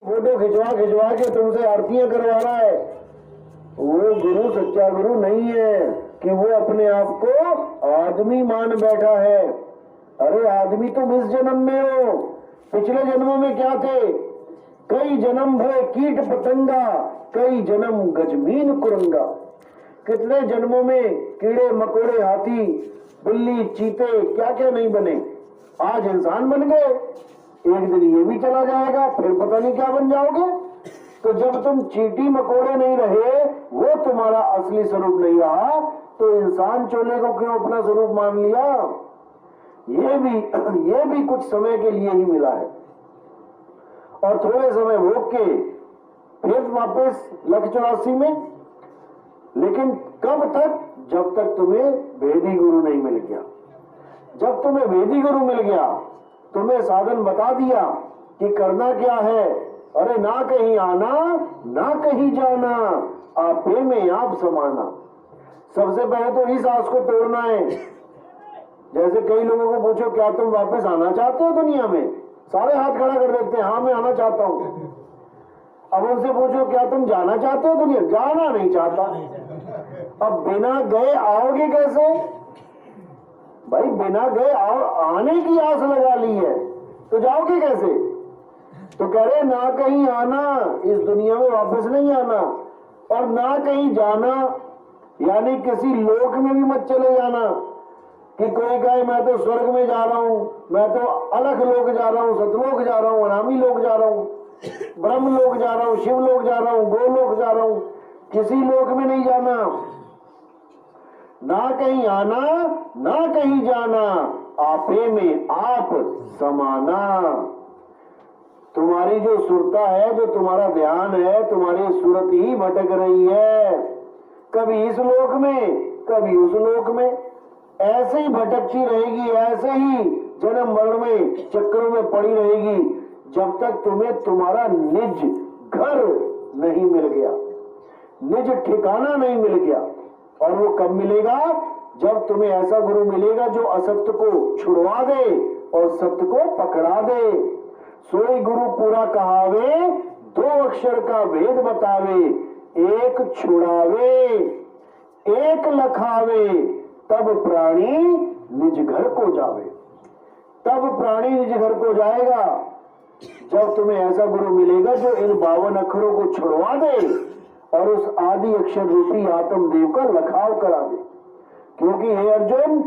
Photo खिंचवा खिंचवा के तुमसे आरतियां करवा रहा है, वो गुरु सच्चा गुरु नहीं है कि वो अपने आप को आदमी मान बैठा है। अरे आदमी तुम इस जन्म में हो, पिछले जन्मों में क्या थे? कई जन्म भय कीट पतंगा, कई जन्म गजमीन कुरंगा। कितने जन्मों में कीड़े मकोड़े हाथी बिल्ली चीते क्या क्या नहीं बने, आज इंसान बन गए। एक दिन ये भी चला जाएगा, फिर पता नहीं क्या बन जाओगे। तो जब तुम चींटी मकोड़े नहीं रहे, वो तुम्हारा असली स्वरूप नहीं रहा, तो इंसान चोले को क्यों अपना स्वरूप मान लिया? ये भी कुछ समय के लिए ही मिला है, और थोड़े समय भोग के फिर वापस 184 में। लेकिन कब तक? जब तक तुम्हें वेदी गुरु नहीं मिल गया। जब तुम्हें वेदी गुरु मिल गया, तुम्हें साधन बता दिया कि करना क्या है। अरे ना कहीं आना ना कहीं जाना, आपे में आप समाना। सबसे पहले तो इस आस को तोड़ना है। जैसे कई लोगों को पूछो क्या तुम वापस आना चाहते हो दुनिया में, सारे हाथ खड़ा कर देते हैं, हाँ मैं आना चाहता हूं। अब उनसे पूछो क्या तुम जाना चाहते हो दुनिया, जाना नहीं चाहता। अब बिना गए आओगे कैसे भाई? बिना गए आने की आस लगा ली है तो जाओगे कैसे? तो कह रहे ना कहीं आना, इस दुनिया में वापस नहीं आना, और ना कहीं जाना, यानी किसी लोक में भी मत चले जाना कि कोई कहे मैं तो स्वर्ग में जा रहा हूं, मैं तो अलग लोक जा रहा हूं, सतलोक जा रहा हूं, अनामी लोक जा रहा हूं, ब्रह्म लोक जा रहा हूं, शिव लोक जा रहा हूं, गोलोक जा रहा हूं। किसी लोक में नहीं जाना। ना कहीं आना ना कहीं जाना, आपे में आप समाना। तुम्हारी जो सुरता है, जो तुम्हारा ध्यान है, तुम्हारी सूरत ही भटक रही है, कभी इस लोक में कभी उस लोक में, ऐसे ही भटकती रहेगी, ऐसे ही जन्म मरण में चक्रों में पड़ी रहेगी, जब तक तुम्हें तुम्हारा निज घर नहीं मिल गया, निज ठिकाना नहीं मिल गया। और वो कब मिलेगा? जब तुम्हें ऐसा गुरु मिलेगा जो असत्य को छुड़वा दे और सत्य को पकड़ा दे। सोई गुरु पूरा कहावे, 2 अक्षर का भेद बतावे, एक छुड़ावे एक लखावे, तब प्राणी निज घर को जावे। तब प्राणी निज घर को जाएगा जब तुम्हें ऐसा गुरु मिलेगा जो इन 52 अक्षरों को छुड़वा दे और उस आदि अक्षर रूपी आत्मदेव का लखाव करा दे। क्योंकि हे अर्जुन,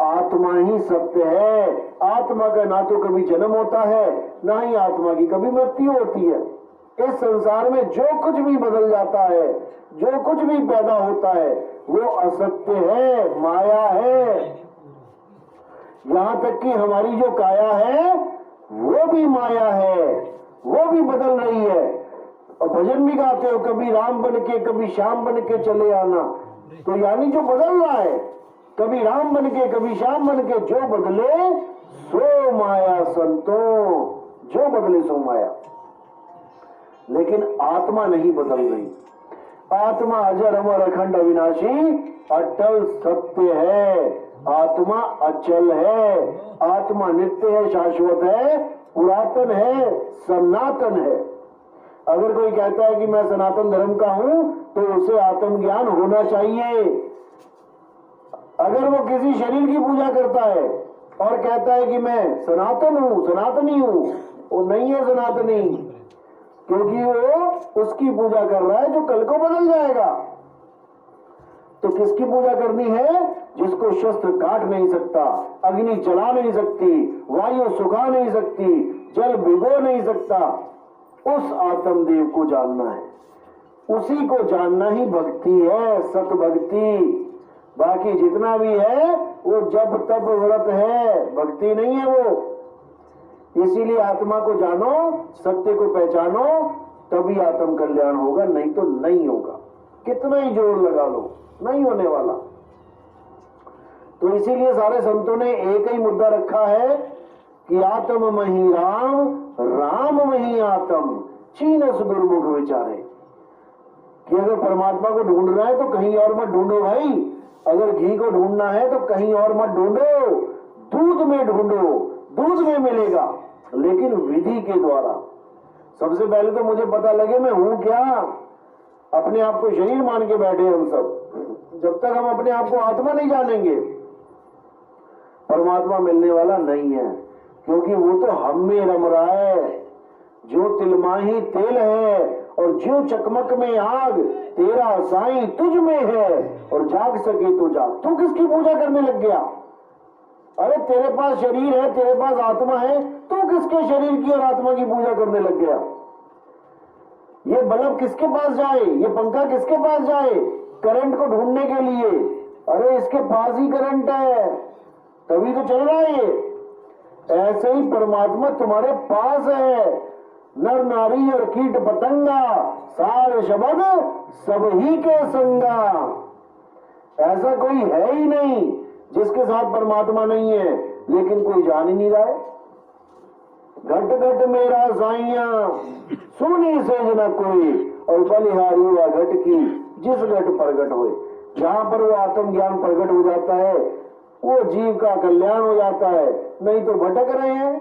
आत्मा ही सत्य है। आत्मा का ना तो कभी जन्म होता है, ना ही आत्मा की कभी मृत्यु होती है। इस संसार में जो कुछ भी बदल जाता है, जो कुछ भी पैदा होता है, वो असत्य है, माया है। यहां तक कि हमारी जो काया है वो भी माया है, वो भी बदल रही है। और भजन भी गाते हो, कभी राम बन के कभी श्याम बन के चले आना। तो यानी जो बदल रहा है, कभी राम बन के कभी श्याम बन के, जो बदले सो माया संतों, जो बदले सो माया। लेकिन आत्मा नहीं बदल रही। आत्मा अजर अमर अखंड अविनाशी अटल सत्य है। आत्मा अचल है, आत्मा नित्य है, शाश्वत है, पुरातन है, सनातन है। अगर कोई कहता है कि मैं सनातन धर्म का हूं, तो उसे आत्मज्ञान होना चाहिए। अगर वो किसी शरीर की पूजा करता है और कहता है कि मैं सनातन हूं, सनातनी हूं, वो नहीं है सनातनी, क्योंकि वो उसकी पूजा कर रहा है जो कल को बदल जाएगा। तो किसकी पूजा करनी है? जिसको शस्त्र काट नहीं सकता, अग्नि जला नहीं सकती, वायु सुखा नहीं सकती, जल भिगो नहीं सकता, उस आत्मदेव को जानना है। उसी को जानना ही भक्ति है, सत भक्ति। बाकी जितना भी है वो जब तब व्रत है, भक्ति नहीं है वो। इसीलिए आत्मा को जानो, सत्य को पहचानो, तभी आत्म कल्याण होगा, नहीं तो नहीं होगा। कितना ही जोर लगा लो, नहीं होने वाला। तो इसीलिए सारे संतों ने एक ही मुद्दा रखा है कि आत्म मही राम, राम मही आत्म, चीनस गुरुमुख विचारे। कि अगर परमात्मा को ढूंढना है तो कहीं और मत ढूंढो भाई। अगर घी को ढूंढना है तो कहीं और मत ढूंढो, दूध में ढूंढो, दूध में मिलेगा, लेकिन विधि के द्वारा। सबसे पहले तो मुझे पता लगे मैं हूं क्या। अपने आप को शरीर मान के बैठे हम सब। जब तक हम अपने आप को आत्मा नहीं जानेंगे परमात्मा मिलने वाला नहीं है, क्योंकि वो तो हम में रम रहा है। जो तिलमाही तेल है और जो चकमक में आग, तेरा साईं तुझ में है और जाग सके तो जाग। तू किसकी पूजा करने लग गया? अरे तेरे पास शरीर है, तेरे पास आत्मा है, तू किसके शरीर की और आत्मा की पूजा करने लग गया? ये बल्ब किसके पास जाए, ये पंखा किसके पास जाए? करंट को ढूंढने के लिए। अरे इसके पास ही करंट है, तभी तो चल रहा है ये। ऐसे ही परमात्मा तुम्हारे पास है। नर नारी और कीट पतंगा सार शब्द सब ही के संगा। ऐसा कोई है ही नहीं जिसके साथ परमात्मा नहीं है, लेकिन कोई जान ही नहीं रहा है। घट घट मेरा साइया सुनी सेज न कोई, और बलिहारी हुआ घट की जिस घट प्रगट हुए। जहां पर वो आत्म ज्ञान प्रकट हो जाता है वो जीव का कल्याण हो जाता है। नहीं तो भटक रहे हैं,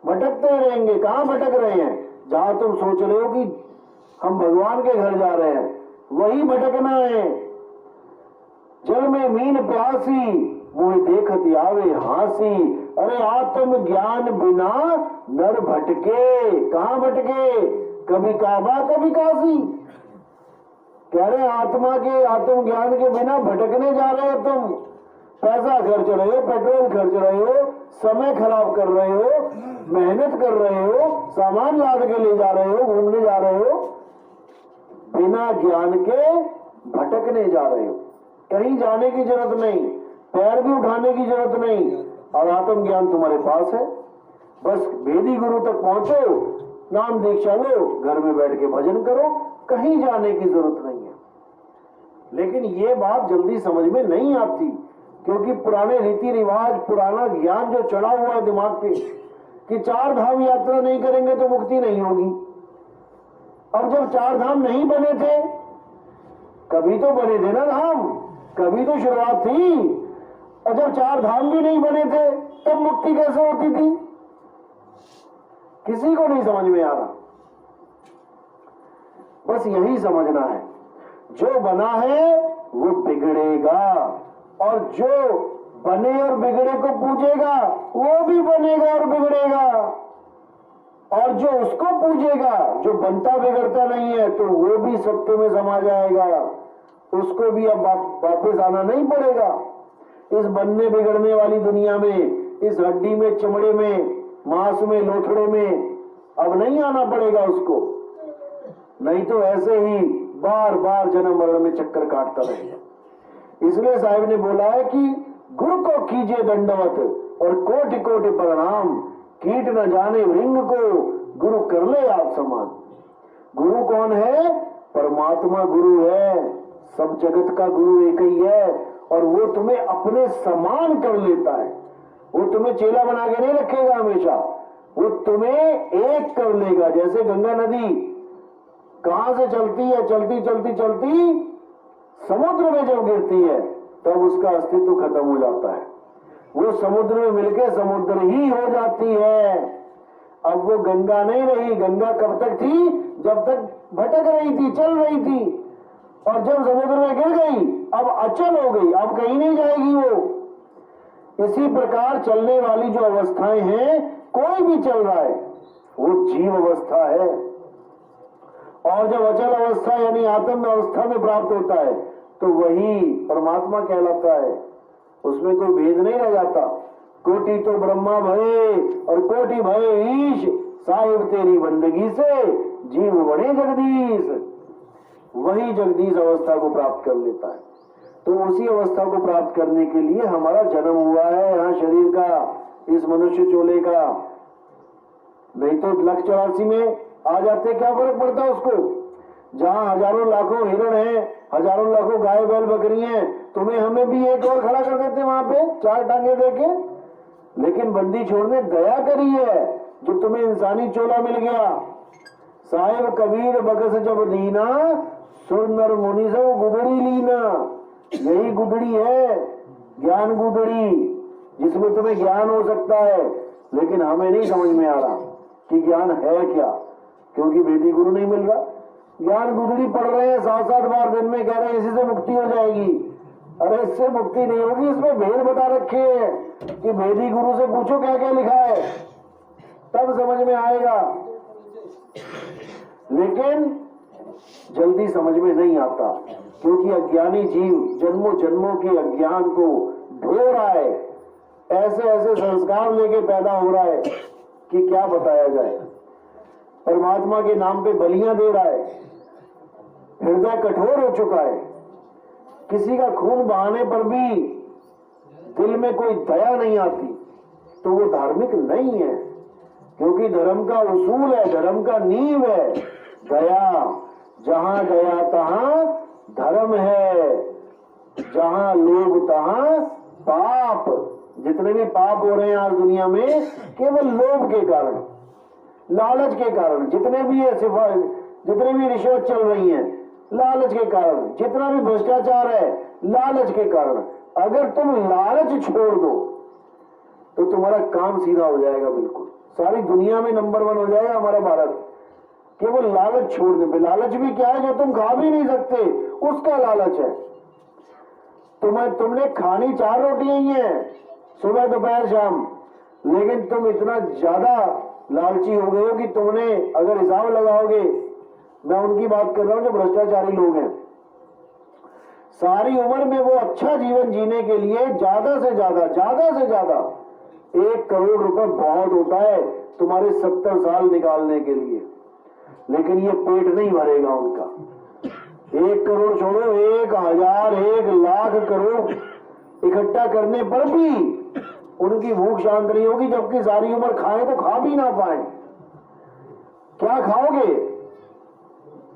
भटकते ही रहेंगे। कहां भटक रहे हैं? जहां तुम सोच रहे हो कि हम भगवान के घर जा रहे हैं, वही भटकना है। जल में मीन प्यासी मोहि देखत आवे हासी। अरे आत्म ज्ञान बिना नर भटके। कहां भटके? कभी काबा कभी काशी। कह रहे आत्मा के आत्म ज्ञान के बिना भटकने जा रहे हो तुम। पैसा खर्च रहे हो, पेट्रोल खर्च रहे हो, समय खराब कर रहे हो, मेहनत कर रहे हो, सामान लाद के ले जा रहे हो, घूमने जा रहे हो, बिना ज्ञान के भटकने जा रहे हो। कहीं जाने की जरूरत नहीं, पैर भी उठाने की जरूरत नहीं, और आत्म ज्ञान तुम्हारे पास है। बस वेदी गुरु तक पहुंचो, नाम दीक्षा लो, घर में बैठ के भजन करो, कहीं जाने की जरूरत नहीं है। लेकिन ये बात जल्दी समझ में नहीं आती, क्योंकि पुराने रीति रिवाज, पुराना ज्ञान जो चढ़ा हुआ है दिमाग पे कि 4 धाम यात्रा नहीं करेंगे तो मुक्ति नहीं होगी। अब जब 4 धाम नहीं बने थे, कभी तो बने थे ना धाम, कभी तो शुरुआत थी। और जब 4 धाम भी नहीं बने थे तब मुक्ति कैसे होती थी? किसी को नहीं समझ में आ रहा। बस यही समझना है, जो बना है वो बिगड़ेगा, और जो बने और बिगड़े को पूजेगा वो भी बनेगा और बिगड़ेगा। और जो उसको पूजेगा, जो बनता बिगड़ता नहीं है, तो वो भी सत्य में समा जाएगा। उसको भी अब वापस आना नहीं पड़ेगा। इस बनने बिगड़ने वाली दुनिया में, इस हड्डी में, चमड़े में, मांस में, लोथड़े में अब नहीं आना पड़ेगा उसको। नहीं तो ऐसे ही बार बार जन्म मरण में चक्कर काटता रहेगा। इसलिए साहिब ने बोला है कि गुरु को कीजिए दंडवत और कोटि कोटि प्रणाम। कीट न जाने वृंग को गुरु कर ले आप समान। गुरु कौन है? परमात्मा गुरु है। सब जगत का गुरु एक ही है, और वो तुम्हें अपने समान कर लेता है। वो तुम्हें चेला बना के नहीं रखेगा हमेशा, वो तुम्हें एक कर लेगा। जैसे गंगा नदी कहां से चलती है, चलती चलती चलती समुद्र में जब गिरती है तब उसका अस्तित्व खत्म हो जाता है। वो समुद्र में मिलके समुद्र ही हो जाती है। अब वो गंगा नहीं रही। गंगा कब तक थी? जब तक भटक रही थी, चल रही थी, और जब समुद्र में गिर गई अब अचल हो गई, अब कहीं नहीं जाएगी वो। इसी प्रकार चलने वाली जो अवस्थाएं हैं, कोई भी चल रहा है वो जीव अवस्था है। और जब अचल अवस्था यानी आत्म अवस्था में प्राप्त होता है तो वही परमात्मा कहलाता है। उसमें कोई भेद नहीं रह जाता। कोटि तो ब्रह्मा भये और कोटि भये ईश, साहिब तेरी बंदगी से जीव बड़े जगदीश। वही जगदीश अवस्था को प्राप्त कर लेता है। तो उसी अवस्था को प्राप्त करने के लिए हमारा जन्म हुआ है यहाँ शरीर का, इस मनुष्य चोले का। नहीं तो 1,84 में आ जाते, क्या फर्क पड़ता है उसको? जहां हजारों लाखों हिरण हैं, हजारों लाखों गाय बैल बकरी हैं, तुम्हें हमें भी एक और खड़ा कर देते वहां पे 4 टांगे देके। लेकिन बंदी छोड़ने दया करी है जो तुम्हें इंसानी चोला मिल गया। साहिब कबीर बगस जब दीना, सुर नर मुनि सब गुदड़ी लीना। यही गुदड़ी है, ज्ञान गुदड़ी, जिसमें तुम्हें ज्ञान हो सकता है। लेकिन हमें नहीं समझ में आ रहा कि ज्ञान है क्या, क्योंकि वेदी गुरु नहीं मिल रहा। ज्ञान गुदड़ी पढ़ रहे हैं 7-7 बार दिन में, कह रहे हैं इसी से मुक्ति हो जाएगी। अरे इससे मुक्ति नहीं होगी, इसमें भेद बता रखे हैं कि वेदी गुरु से पूछो क्या क्या लिखा है, तब समझ में आएगा। लेकिन जल्दी समझ में नहीं आता, क्योंकि अज्ञानी जीव जन्मों जन्मों के अज्ञान को ढो रहा है, ऐसे ऐसे संस्कार लेके पैदा हो रहा है कि क्या बताया जाए। परमात्मा के नाम पे बलियां दे रहा है, हृदय कठोर हो चुका है, किसी का खून बहाने पर भी दिल में कोई दया नहीं आती, तो वो धार्मिक नहीं है। क्योंकि धर्म का उसूल है, धर्म का नींव है दया। जहां दया तहां धर्म है, जहां लोभ तहां पाप। जितने भी पाप हो रहे हैं आज दुनिया में, केवल लोभ के कारण, लालच के कारण। जितने भी है जितने भी रिश्वत चल रही है, लालच के कारण। जितना भी भ्रष्टाचार है, लालच के कारण। अगर तुम लालच छोड़ दो तो तुम्हारा काम सीधा हो जाएगा, बिल्कुल सारी दुनिया में नंबर 1 हो जाएगा हमारा भारत। केवल लालच छोड़ दे। लालच भी क्या है? जो तुम खा भी नहीं सकते उसका लालच है। तुमने खानी 4 रोटियां ही हैं, सुबह दोपहर शाम, लेकिन तुम इतना ज्यादा लालची हो गए हो कि तुमने, अगर हिसाब लगाओगे, मैं उनकी बात कर रहा हूं जो भ्रष्टाचारी लोग हैं, सारी उम्र में वो अच्छा जीवन जीने के लिए ज्यादा से ज्यादा 1 करोड़ रुपए बहुत होता है तुम्हारे 70 साल निकालने के लिए। लेकिन ये पेट नहीं भरेगा उनका। 1 करोड़ छोड़ो, 1,000, 1,00,000 करोड़ इकट्ठा करने पर भी उनकी भूख शांत नहीं होगी, जबकि सारी उम्र खाए तो खा भी ना पाए। क्या खाओगे?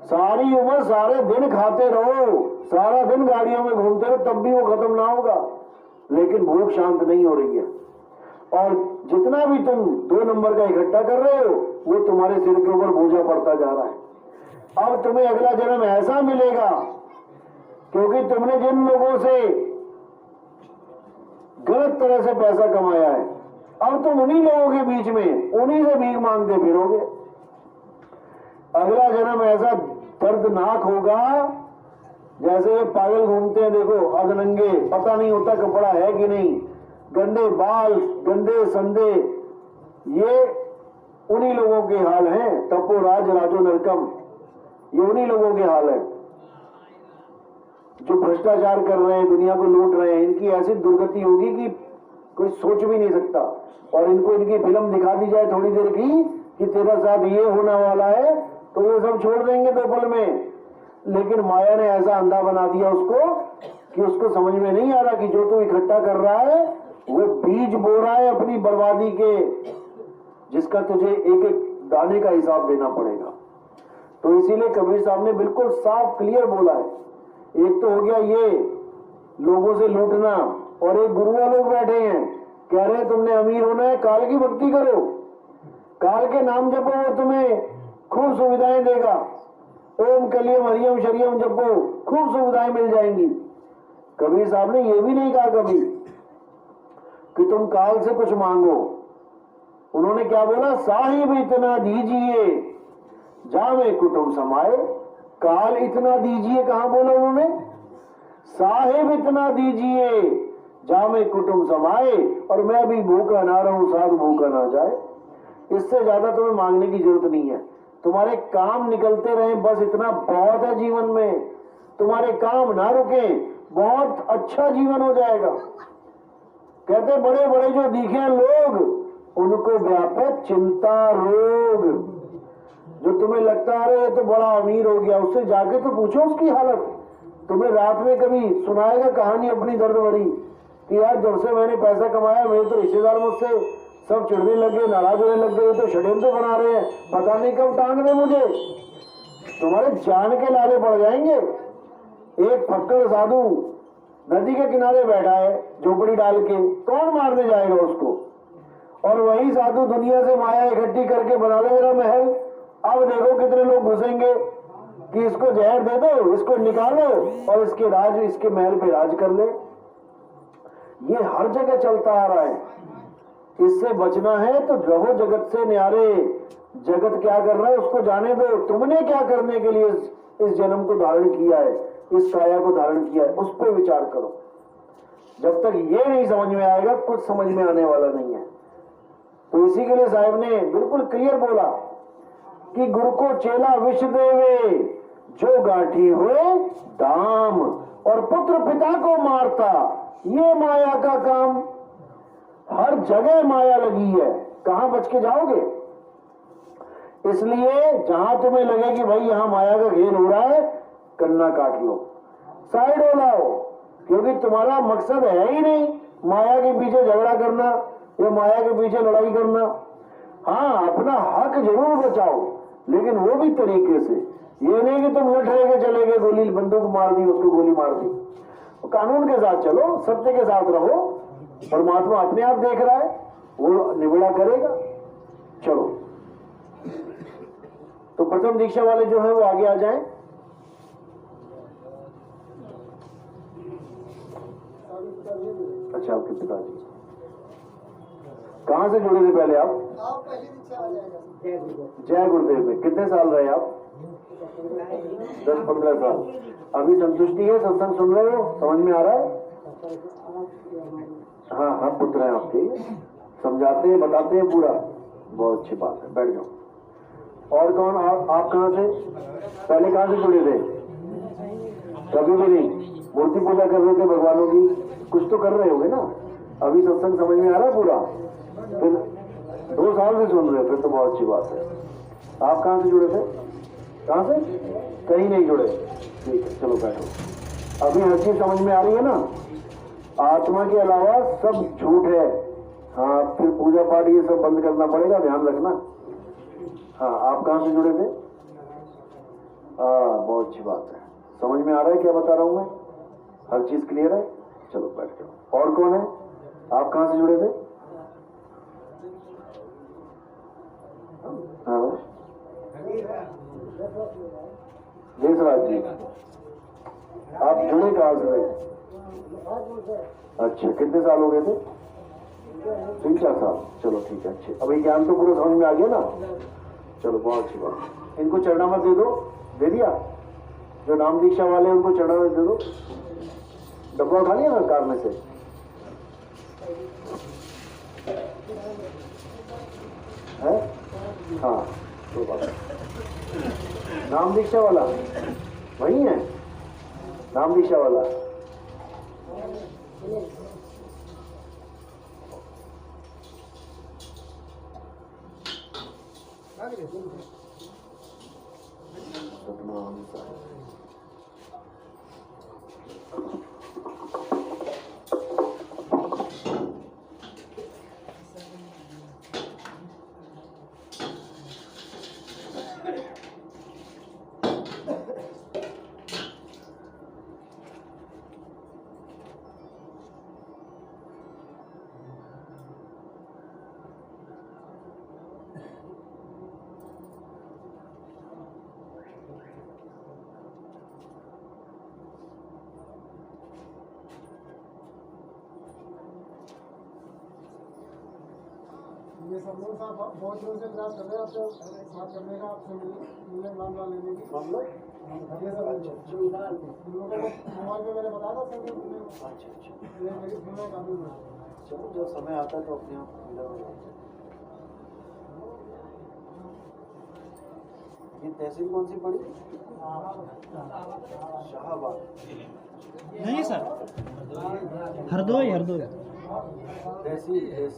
सारी उम्र सारे दिन खाते रहो, सारा दिन गाड़ियों में घूमते रहो, तब भी वो खत्म ना होगा, लेकिन भूख शांत नहीं हो रही है। और जितना भी तुम 2 नंबर का इकट्ठा कर रहे हो, वो तुम्हारे सिर के ऊपर बोझा पड़ता जा रहा है। अब तुम्हें अगला जन्म ऐसा मिलेगा, क्योंकि तुमने जिन लोगों से गलत तरह से पैसा कमाया है, अब तुम उन्हीं लोगों के बीच में उन्हीं से भीख मांगते फिरोगे। अगला जन्म ऐसा दर्दनाक होगा, जैसे ये पागल घूमते हैं, देखो अधनंगे, पता नहीं होता कपड़ा है कि नहीं, गंदे बाल, गंदे संदे, ये उन्हीं लोगों के हाल हैं। तपो राज राजो नरकम, ये उन्हीं लोगों के हाल है जो भ्रष्टाचार कर रहे हैं, दुनिया को लूट रहे हैं। इनकी ऐसी दुर्गति होगी कि कोई सोच भी नहीं सकता। और इनको इनकी फिल्म दिखा दी जाए थोड़ी देर की कि तेरा साथ ये होने वाला है, तो ये सब छोड़ देंगे 2 पल में। लेकिन माया ने ऐसा अंधा बना दिया उसको कि उसको समझ में नहीं आ रहा कि जो तू इकट्ठा कर रहा है वो बीज बो रहा है अपनी बर्बादी के, जिसका तुझे एक एक दाने का हिसाब देना पड़ेगा। तो इसीलिए कबीर साहब ने बिल्कुल साफ क्लियर बोला है। एक तो हो गया ये लोगों से लूटना, और एक गुरुआ लोग बैठे हैं कह रहे हैं तुमने अमीर होना है, काल की भक्ति करो, काल के नाम जपो, वो तुम्हें खूब सुविधाएं देगा। ओम कलियम हरियम शरियम जपो, खूब सुविधाएं मिल जाएंगी। कबीर साहब ने यह भी नहीं कहा कभी कि तुम काल से कुछ मांगो। उन्होंने क्या बोला? साहिब इतना दीजिए जामे कुटुंब समाए। काल इतना दीजिए कहां बोला उन्होंने? साहिब इतना दीजिए जामे कुटुंब समाए, और मैं भी भूखा ना रहूं साधु भूखा ना जाए। इससे ज्यादा तुम्हें मांगने की जरूरत नहीं है। तुम्हारे काम निकलते रहे, बस इतना बहुत है जीवन में। तुम्हारे काम ना रुके, बहुत अच्छा जीवन हो जाएगा। कहते बड़े बड़े जो दिखे लोग, उनको व्यापे चिंता रोग। जो तुम्हें लगता है ये तो बड़ा अमीर हो गया, उससे जाके तो पूछो उसकी हालत। तुम्हें रात में कभी सुनाएगा कहानी अपनी दर्द भरी कि यार जब से मैंने पैसा कमाया, मेरे तो रिश्तेदार मुझसे सब चिढ़ने लगे, नाराज होने लग गए, तो षड्यंत्र बना रहे हैं, पता नहीं कब टांग दे मुझे। तुम्हारे जान के लाले पड़ जाएंगे। एक फक्कड़ साधु नदी के किनारे बैठा है झोपड़ी डाल के, कौन मारने जाएगा उसको? और वही साधु दुनिया से माया इकट्ठी करके बना ले जरा महल। अब देखो कितने लोग घुसेंगे कि इसको जहर दे दो, इसको निकालो और इसके राज, इसके महल पे राज कर ले। ये हर जगह चलता आ रहा है। इससे बचना है तो रहो जगत से न्यारे, जगत क्या कर रहा है उसको जाने दो, तुमने क्या करने के लिए इस जन्म को धारण किया है, इस काया को धारण किया है, उस पर विचार करो। जब तक ये नहीं समझ में आएगा कुछ समझ में आने वाला नहीं है। तो इसी के लिए साहब ने बिल्कुल क्लियर बोला कि गुरु को चेला विष देवे, जो गांठी हुए दाम, और पुत्र पिता को मारता, ये माया का काम। हर जगह माया लगी है, कहां बच के जाओगे? इसलिए जहां तुम्हें लगे कि भाई यहां माया का घेर हो रहा है, कन्ना काट लो, साइड हो लाओ, क्योंकि तुम्हारा मकसद है ही नहीं माया के पीछे झगड़ा करना या माया के पीछे लड़ाई करना। हाँ, अपना हक जरूर बचाओ, लेकिन वो भी तरीके से, ये नहीं कि तुम लठ लेके चले गए, गोली बंदूक मार दी, उसको गोली मार दी। कानून के साथ चलो, सत्य के साथ रहो, परमात्मा अपने आप देख रहा है, वो निबड़ा करेगा। चलो, तो प्रथम दीक्षा वाले जो है वो आगे आ जाएं। अच्छा, आपके पिताजी कहां से जुड़े थे पहले आप? पहली दीक्षा आ जाएगा। जय गुरुदेव में कितने साल रहे आप? 10-15 साल। अभी संतुष्टि है? सत्संग सुन रहे हो? समझ में आ रहा है? हाँ हाँ, पुत्र हैं आपके, समझाते हैं, बताते हैं पूरा। बहुत अच्छी बात है, बैठ जाओ। और कौन? आप कहाँ से? पहले कहाँ से जुड़े थे? कभी भी नहीं? मूर्ति पूजा कर रहे थे भगवानों की? कुछ तो कर रहे होगे ना? अभी सत्संग समझ में आ रहा है पूरा? फिर 2 साल से सुन रहे हो, फिर तो बहुत अच्छी बात है। आप कहाँ से जुड़े थे? कहाँ से? कहीं नहीं जुड़े? ठीक है, चलो बैठो। अभी हर चीज समझ में आ रही है ना? आत्मा के अलावा सब झूठ है। हाँ, फिर पूजा पाठ ये सब बंद करना पड़ेगा, ध्यान रखना। हाँ, आप कहाँ से जुड़े थे? हाँ, बहुत अच्छी बात है। समझ में आ रहा है क्या बता रहा हूँ मैं? हर चीज क्लियर है? चलो बैठ जाओ। और कौन है? आप कहाँ से जुड़े थे? हाँ, देशराज जी, आप जुड़े कहाँ से थे? अच्छा, कितने साल हो गए थे? 3-4 साल। चलो ठीक है, अच्छे। अभी ज्ञान तो पूरा समझ में आ गया ना? चलो, बहुत अच्छी बात। इनको चरणामृत दे दो। दे दिया? जो नाम दीक्षा वाले हैं उनको चरणामृत दे दो। डब्बा उठा लिया ना कार में से? है? हाँ, तो बात। नाम दीक्षा वाला वही है? नाम दीक्षा वाला सतनाम साहिब। ये सब लोग साहब बहुत दिनों से प्रयास कर रहे हैं आपसे बात करने का, आपसे मिलने मामला लेने की। मामला? ये सब इन लोगों को मोबाइल पे मैंने बताया था सर। अच्छा, मेरी सुनने काफी। चलो, जब समय आता है तो अपने आप मिला हो जाता है। ये तहसील कौन सी पड़ी? शाहबाद। नहीं सर, हरदोई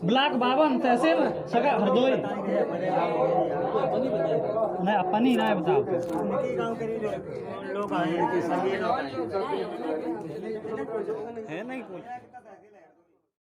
ब्लॉक 52 तहसील सगा हरदोई। नहीं अपनी नहीं बताओ। लोग आए हैं, सभी लोग आए हैं। है नहीं कोई।